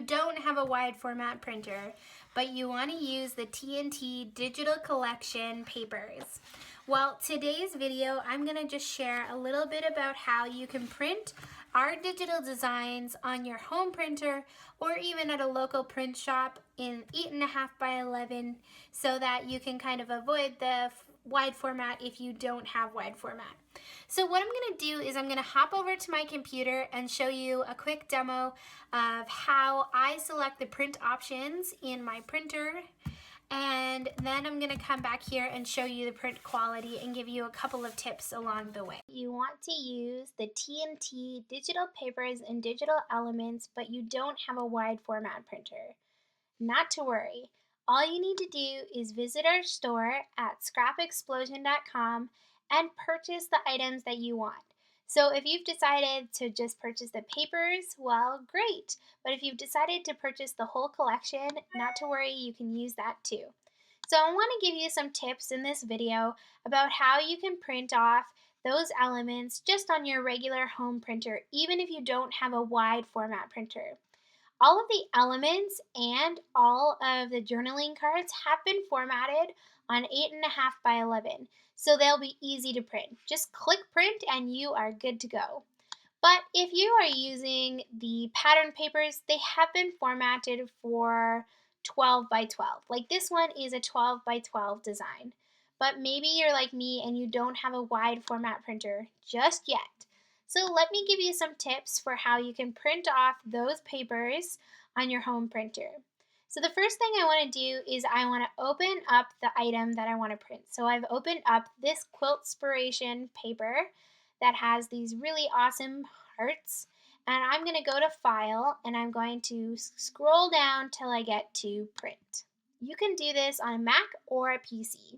don't have a wide format printer, but you want to use the TNT Digital Collection papers. Well, today's video, I'm going to just share a little bit about how you can print our digital designs on your home printer or even at a local print shop in 8.5 by 11 so that you can kind of avoid the wide format if you don't have wide format. So what I'm going to do is I'm going to hop over to my computer and show you a quick demo of how I select the print options in my printer, and then I'm going to come back here and show you the print quality and give you a couple of tips along the way. You want to use the TNT digital papers and digital elements, but you don't have a wide format printer. Not to worry. All you need to do is visit our store at scrapexplosion.com and purchase the items that you want. So if you've decided to just purchase the papers, well, great. But if you've decided to purchase the whole collection, not to worry, you can use that too. So I want to give you some tips in this video about how you can print off those elements just on your regular home printer, even if you don't have a wide format printer. All of the elements and all of the journaling cards have been formatted on 8.5 by 11, so they'll be easy to print. Just click print and you are good to go. But if you are using the pattern papers, they have been formatted for 12 by 12. Like this one is a 12 by 12 design. But maybe you're like me and you don't have a wide format printer just yet. So let me give you some tips for how you can print off those papers on your home printer. So the first thing I want to do is I want to open up the item that I want to print. So I've opened up this Quiltspiration paper that has these really awesome hearts. And I'm going to go to File and I'm going to scroll down till I get to Print. You can do this on a Mac or a PC.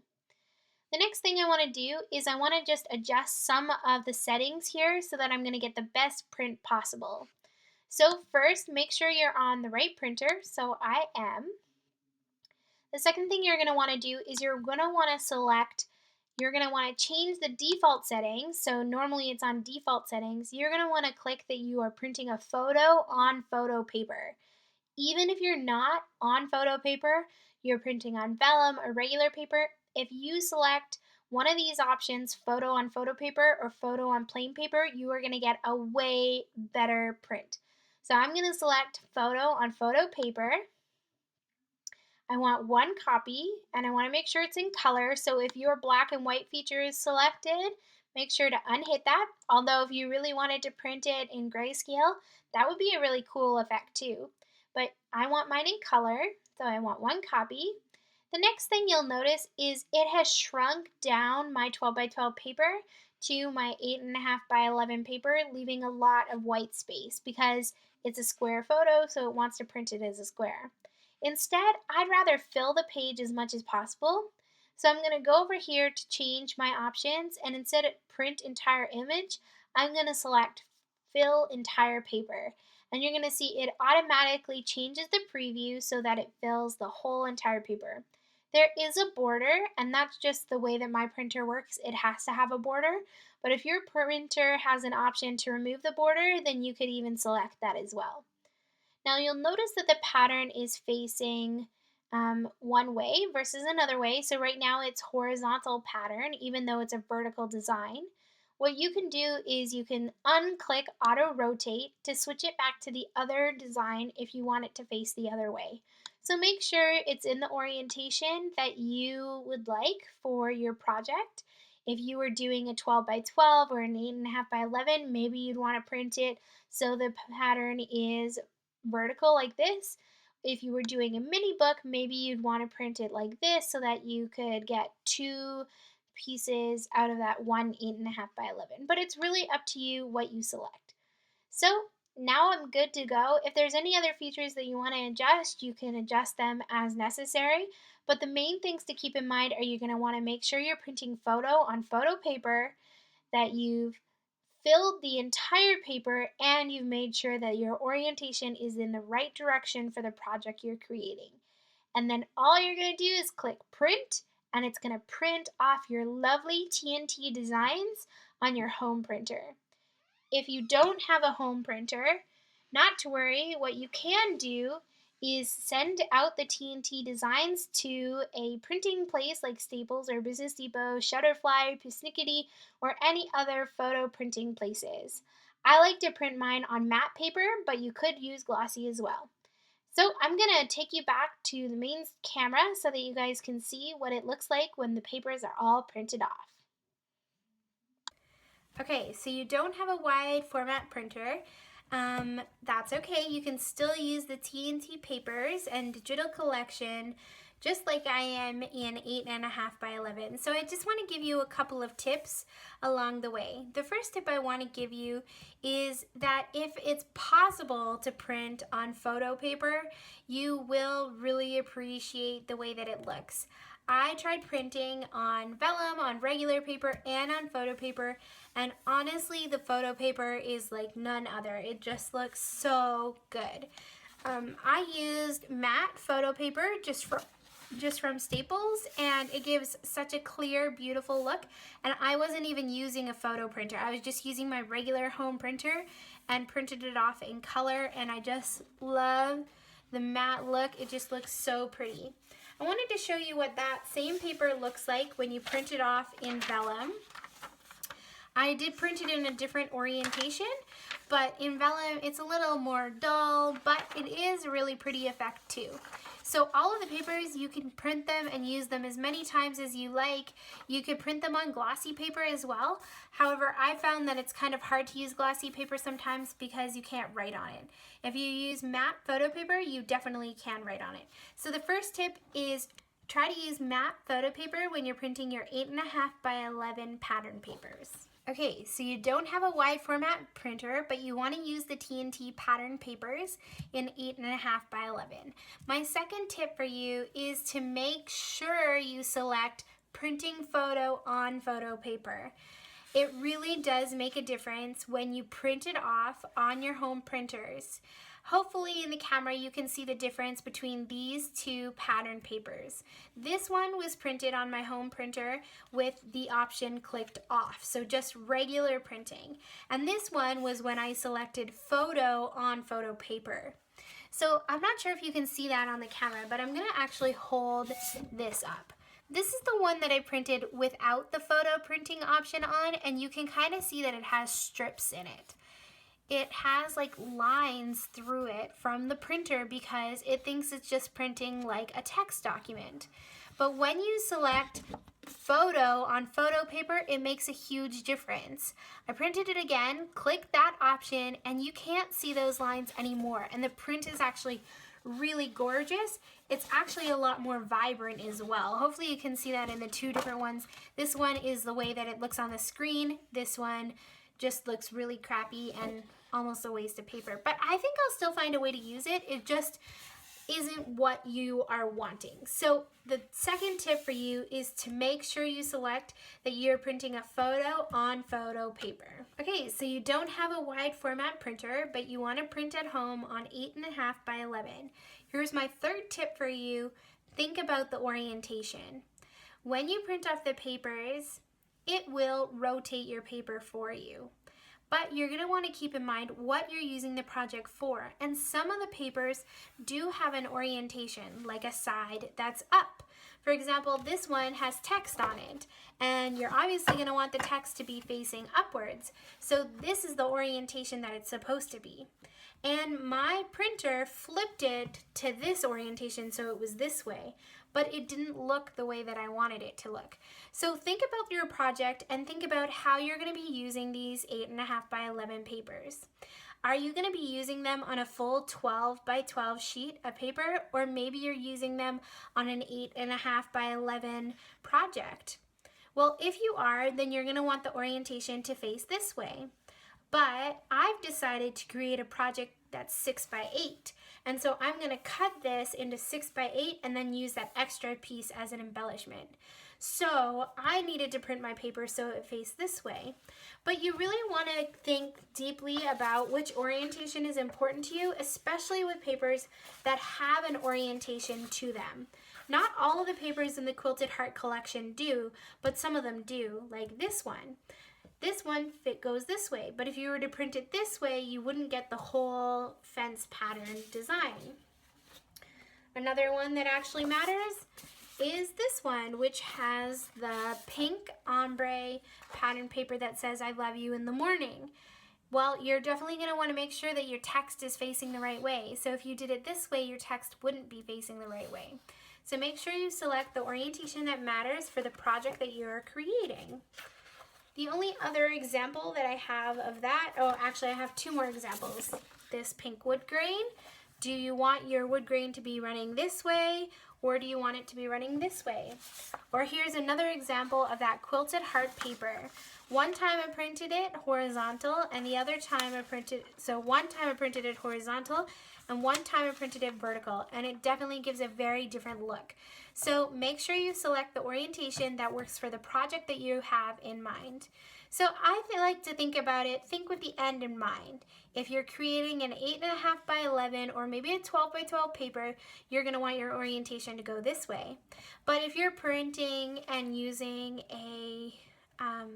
The next thing I want to do is I want to just adjust some of the settings here so that I'm going to get the best print possible. So first, make sure you're on the right printer, so I am. The second thing you're going to want to do is you're going to want to change the default settings. So normally it's on default settings. You're going to want to click that you are printing a photo on photo paper. Even if you're not on photo paper, you're printing on vellum or regular paper, if you select one of these options, photo on photo paper or photo on plain paper, you are going to get a way better print. So I'm going to select photo on photo paper. I want one copy and I want to make sure it's in color. So if your black and white feature is selected, make sure to unhit that. Although if you really wanted to print it in grayscale, that would be a really cool effect too. But I want mine in color, so I want one copy. The next thing you'll notice is it has shrunk down my 12 by 12 paper to my 8.5 by 11 paper, leaving a lot of white space because it's a square photo, so it wants to print it as a square. Instead, I'd rather fill the page as much as possible. So I'm going to go over here to change my options, and instead of print entire image, I'm going to select fill entire paper. And you're going to see it automatically changes the preview so that it fills the whole entire paper. There is a border, and that's just the way that my printer works. It has to have a border, but if your printer has an option to remove the border, then you could even select that as well. Now you'll notice that the pattern is facing one way versus another way. So right now it's horizontal pattern, even though it's a vertical design. What you can do is you can unclick auto rotate to switch it back to the other design if you want it to face the other way. So make sure it's in the orientation that you would like for your project. If you were doing a 12 by 12 or an 8.5 by 11, maybe you'd want to print it so the pattern is vertical like this. If you were doing a mini book, maybe you'd want to print it like this so that you could get two pieces out of that one 8.5 by 11. But it's really up to you what you select. So now I'm good to go. If there's any other features that you want to adjust, you can adjust them as necessary. But the main things to keep in mind are you're going to want to make sure you're printing photo on photo paper, that you've filled the entire paper, and you've made sure that your orientation is in the right direction for the project you're creating. And then all you're going to do is click print, and it's going to print off your lovely TNT designs on your home printer. If you don't have a home printer, Not to worry, what you can do is send out the TNT designs to a printing place like Staples or Business Depot, Shutterfly, Persnickety, or any other photo printing places. I like to print mine on matte paper, but you could use glossy as well. So I'm going to take you back to the main camera so that you guys can see what it looks like when the papers are all printed off. Okay, so you don't have a wide format printer. That's okay. You can still use the TNT papers and digital collection just like I am in 8.5 by 11. So I just want to give you a couple of tips along the way. The first tip I want to give you is that if it's possible to print on photo paper, you will really appreciate the way that it looks. I tried printing on vellum, on regular paper, and on photo paper, and honestly, the photo paper is like none other. It just looks so good. I used matte photo paper just from Staples, and it gives such a clear, beautiful look. And I wasn't even using a photo printer. I was just using my regular home printer and printed it off in color, and I just love the matte look. It just looks so pretty. I wanted to show you what that same paper looks like when you print it off in vellum. I did print it in a different orientation, but in vellum it's a little more dull, but it is a really pretty effect too. So all of the papers, you can print them and use them as many times as you like. You could print them on glossy paper as well. However, I found that it's kind of hard to use glossy paper sometimes because you can't write on it. If you use matte photo paper, you definitely can write on it. So the first tip is try to use matte photo paper when you're printing your 8.5 by 11 pattern papers. Okay, so you don't have a wide format printer, but you want to use the TNT pattern papers in 8.5 by 11. My second tip for you is to make sure you select printing photo on photo paper. It really does make a difference when you print it off on your home printers. Hopefully in the camera you can see the difference between these two pattern papers. This one was printed on my home printer with the option clicked off, so just regular printing. And this one was when I selected photo on photo paper. So I'm not sure if you can see that on the camera, but I'm gonna actually hold this up. This is the one that I printed without the photo printing option on, and you can kind of see that it has strips in it. It has like lines through it from the printer because it thinks it's just printing like a text document. But when you select photo on photo paper, it makes a huge difference. I printed it again, click that option, and you can't see those lines anymore. And the print is actually really gorgeous. It's actually a lot more vibrant as well. Hopefully you can see that in the two different ones. This one is the way that it looks on the screen. This one just looks really crappy and almost a waste of paper. But I think I'll still find a way to use it. It just isn't what you are wanting. So the second tip for you is to make sure you select that you're printing a photo on photo paper. Okay, so you don't have a wide format printer, but you want to print at home on 8.5 by 11. Here's my third tip for you. Think about the orientation. When you print off the papers, it will rotate your paper for you. But you're going to want to keep in mind what you're using the project for. And some of the papers do have an orientation, like a side that's up. For example, this one has text on it, and you're obviously going to want the text to be facing upwards. So this is the orientation that it's supposed to be. And my printer flipped it to this orientation, so it was this way, but it didn't look the way that I wanted it to look. So think about your project and think about how you're going to be using these 8.5 by 11 papers. Are you going to be using them on a full 12 by 12 sheet of paper, or maybe you're using them on an 8.5 by 11 project? Well, if you are, then you're going to want the orientation to face this way. But I've decided to create a project that's 6 by 8. And so I'm going to cut this into 6 by 8 and then use that extra piece as an embellishment. So I needed to print my paper so it faced this way. But you really want to think deeply about which orientation is important to you, especially with papers that have an orientation to them. Not all of the papers in the Quilted Heart collection do, but some of them do, like this one. This one goes this way, but if you were to print it this way, you wouldn't get the whole fence pattern design. Another one that actually matters is this one, which has the pink ombre pattern paper that says "I love you in the morning." Well, you're definitely going to want to make sure that your text is facing the right way. So if you did it this way, your text wouldn't be facing the right way. So make sure you select the orientation that matters for the project that you're creating. The only other example that I have of that, oh, actually I have two more examples. This pink wood grain. Do you want your wood grain to be running this way, or do you want it to be running this way? Or here's another example of that quilted heart paper. One time I printed it horizontal, and the other time I printed, so one time I printed it horizontal, and one time I printed it vertical, and it definitely gives a very different look. So make sure you select the orientation that works for the project that you have in mind. So I like to think about it, think with the end in mind. If you're creating an 8.5 by 11 or maybe a 12 by 12 paper, you're going to want your orientation to go this way. But if you're printing and using a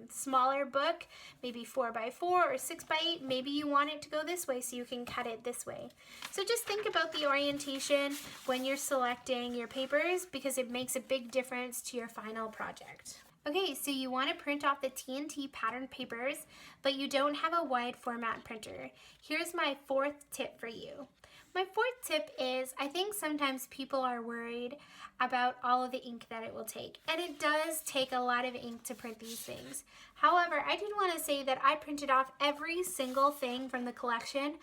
smaller book, maybe 4 by 4 or 6 by 8, maybe you want it to go this way so you can cut it this way. So just think about the orientation when you're selecting your papers, because it makes a big difference to your final project. Okay, so you want to print off the TNT pattern papers, but you don't have a wide format printer. Here's my fourth tip for you. My fourth tip is, I think sometimes people are worried about all of the ink that it will take, and it does take a lot of ink to print these things. However, I did want to say that I printed off every single thing from the collection,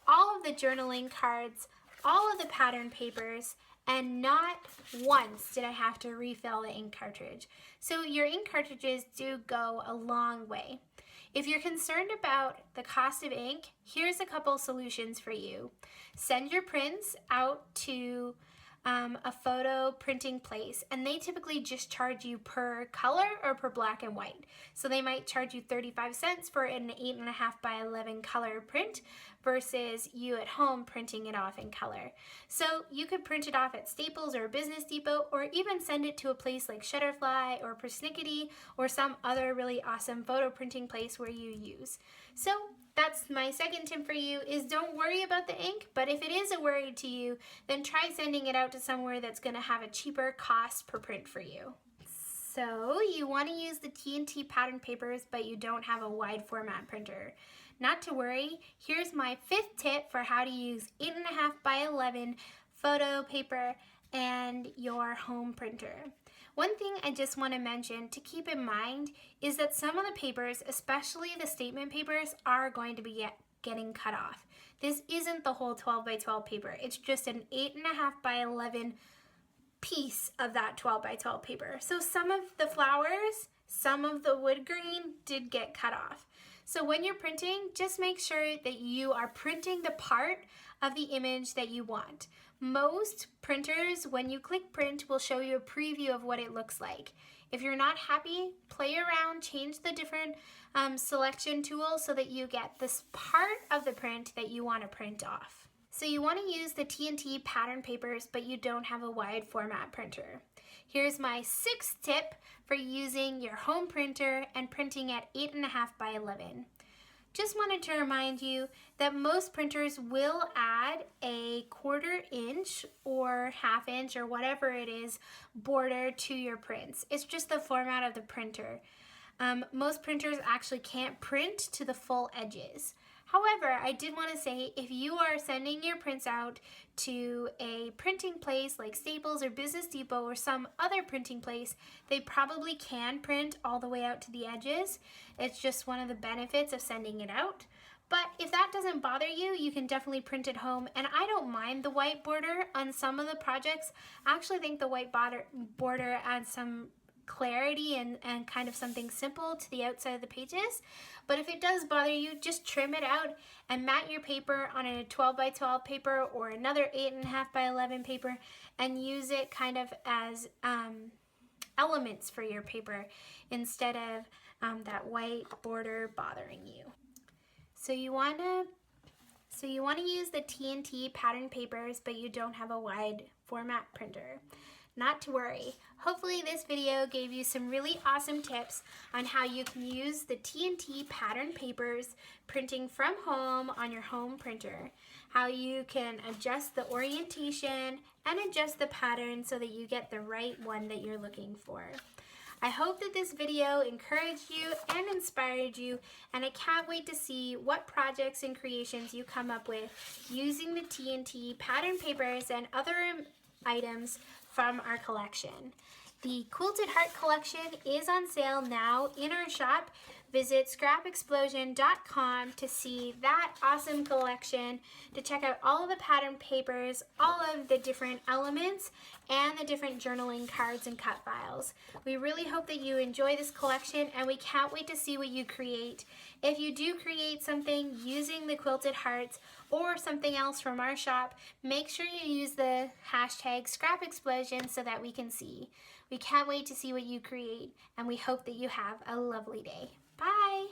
all of the journaling cards, all of the pattern papers, and not once did I have to refill the ink cartridge. So your ink cartridges do go a long way. If you're concerned about the cost of ink, here's a couple solutions for you. Send your prints out to a photo printing place, and they typically just charge you per color or per black and white. So they might charge you 35 cents for an 8.5 by 11 color print versus you at home printing it off in color. So you could print it off at Staples or Business Depot, or even send it to a place like Shutterfly or Persnickety or some other really awesome photo printing place where you use. So that's my second tip for you, is don't worry about the ink, but if it is a worry to you, then try sending it out to somewhere that's going to have a cheaper cost per print for you. So you want to use the TNT pattern papers, but you don't have a wide format printer. Not to worry, here's my fifth tip for how to use 8.5 by 11 photo paper and your home printer. One thing I just want to mention to keep in mind is that some of the papers, especially the statement papers, are going to be getting cut off. This isn't the whole 12 by 12 paper. It's just an 8.5 by 11 piece of that 12 by 12 paper. So some of the flowers, some of the wood grain did get cut off. So when you're printing, just make sure that you are printing the part of the image that you want. Most printers, when you click print, will show you a preview of what it looks like. If you're not happy, play around, change the different selection tools so that you get this part of the print that you want to print off. So you want to use the TNT pattern papers, but you don't have a wide format printer. Here's my sixth tip for using your home printer and printing at 8.5 by 11. Just wanted to remind you that most printers will add a 1/4 inch or 1/2 inch or whatever it is border to your prints. It's just the format of the printer. Most printers actually can't print to the full edges. However, I did want to say, if you are sending your prints out to a printing place like Staples or Business Depot or some other printing place, they probably can print all the way out to the edges. It's just one of the benefits of sending it out. But if that doesn't bother you, you can definitely print at home. And I don't mind the white border on some of the projects. I actually think the white border adds some clarity and kind of something simple to the outside of the pages. But if it does bother you, just trim it out and mat your paper on a 12 by 12 paper or another 8.5 by 11 paper and use it kind of as elements for your paper instead of that white border bothering you. So you want to use the TNT pattern papers, but you don't have a wide format printer. not to worry. Hopefully this video gave you some really awesome tips on how you can use the TNT pattern papers printing from home on your home printer. How you can adjust the orientation and adjust the pattern so that you get the right one that you're looking for. I hope that this video encouraged you and inspired you, and I can't wait to see what projects and creations you come up with using the TNT pattern papers and other items from our collection. The Quilted Heart collection is on sale now in our shop. Visit scrapexplosion.com to see that awesome collection, to check out all of the pattern papers, all of the different elements, and the different journaling cards and cut files. We really hope that you enjoy this collection, and we can't wait to see what you create. If you do create something using the Quilted Hearts or something else from our shop, make sure you use the hashtag #ScrapExplosion so that we can see. We can't wait to see what you create, and we hope that you have a lovely day. Bye!